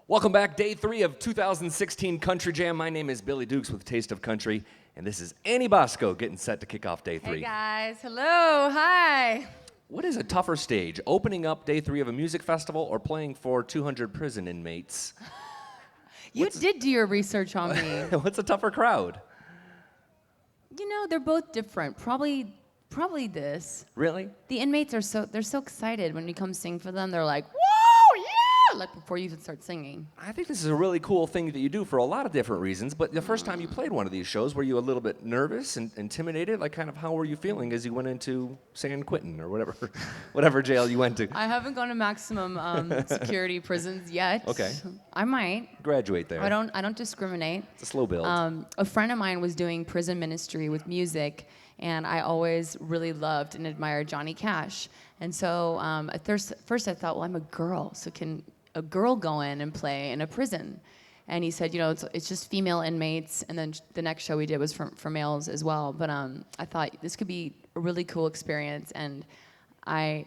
Welcome back, day 3 of 2016 Country Jam. My name is Billy Dukes with Taste of Country, and this is Annie Bosko getting set to kick off day 3. Hey guys, hello, hi. What is a tougher stage, opening up day 3 of a music festival or playing for 200 prison inmates? You did do your research on me. What's a tougher crowd? You know, they're both different. Probably this. Really? The inmates are so excited when you come sing for them. They're like, whoa, yeah! Like before you even start singing. I think this is a really cool thing that you do for a lot of different reasons, but the first time you played one of these shows, were you a little bit nervous and intimidated? Like, kind of, how were you feeling as you went into San Quentin or whatever jail you went to? I haven't gone to maximum security prisons yet. Okay. I might. Graduate there. I don't discriminate. It's a slow build. A friend of mine was doing prison ministry with music, and I always really loved and admired Johnny Cash. And so at first I thought, well, I'm a girl, so can a girl go in and play in a prison? And he said, you know, it's just female inmates, and then the next show we did was for males as well. But I thought this could be a really cool experience, and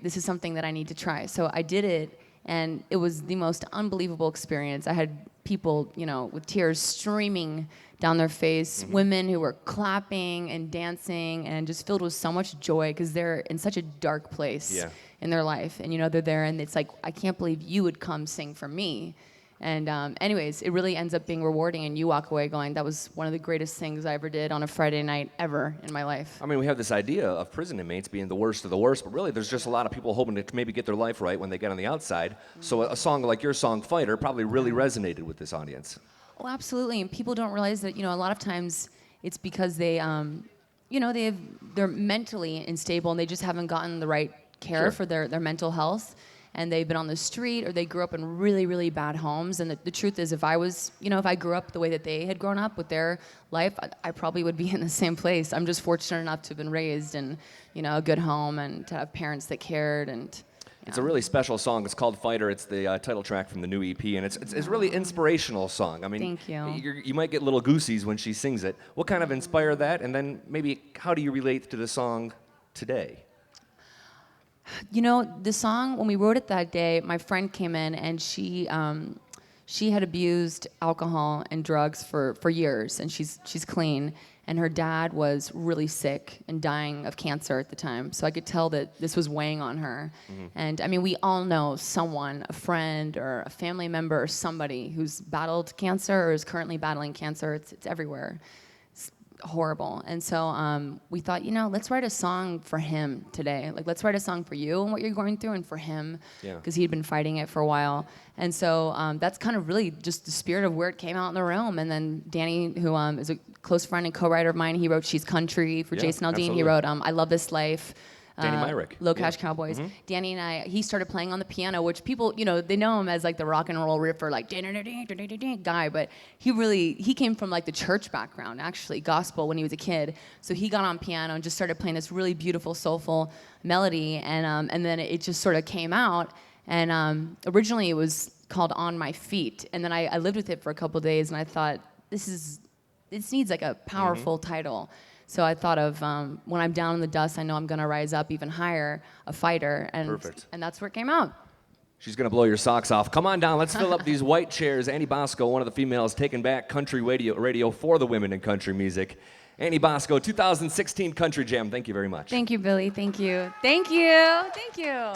this is something that I need to try. So I did it, and it was the most unbelievable experience. I had people, you know, with tears streaming down their face, women who were clapping and dancing and just filled with so much joy because they're in such a dark place in their life. And, you know, they're there and it's like, I can't believe you would come sing for me. And anyways, it really ends up being rewarding, and you walk away going, that was one of the greatest things I ever did on a Friday night ever in my life. I mean, we have this idea of prison inmates being the worst of the worst, but really there's just a lot of people hoping to maybe get their life right when they get on the outside. So a song like your song, Fighter, probably really resonated with this audience. Oh, absolutely. And people don't realize that, you know, a lot of times it's because they, you know, they're mentally unstable and they just haven't gotten the right care for their mental health. And they've been on the street, or they grew up in really, really bad homes. And the truth is, if I grew up the way that they had grown up with their life, I probably would be in the same place. I'm just fortunate enough to have been raised in, you know, a good home and to have parents that cared. And it's a really special song. It's called Fighter. It's the title track from the new EP, and it's a really inspirational song. I mean, thank you. You might get little goosies when she sings it. What kind of inspired that? And then maybe how do you relate to the song today? You know, the song, when we wrote it that day, my friend came in and she had abused alcohol and drugs for years, and she's clean. And her dad was really sick and dying of cancer at the time. So I could tell that this was weighing on her. And I mean, we all know someone, a friend or a family member or somebody who's battled cancer or is currently battling cancer. It's everywhere. Horrible. And so we thought, you know, let's write a song for him today. Like, let's write a song for you and what you're going through, and for him, because he'd been fighting it for a while. And so that's kind of really just the spirit of where it came out in the room. And then Danny, who is a close friend and co-writer of mine, he wrote She's Country for Jason Aldean. Absolutely. He wrote I Love This Life. Danny Myrick. Low Cash Cowboys. Danny and he started playing on the piano, which people, you know, they know him as like the rock and roll riffer, like guy, but he came from like the church background, actually, gospel when he was a kid. So he got on piano and just started playing this really beautiful, soulful melody, and then it just sort of came out. And originally it was called On My Feet, and then I lived with it for a couple days, and I thought, this needs like a powerful title. So I thought of when I'm down in the dust, I know I'm going to rise up even higher, a fighter. And that's where it came out. She's going to blow your socks off. Come on down. Let's fill up these white chairs. Annie Bosko, one of the females taking back country radio for the women in country music. Annie Bosko, 2016 Country Jam. Thank you very much. Thank you, Billy. Thank you. Thank you. Thank you.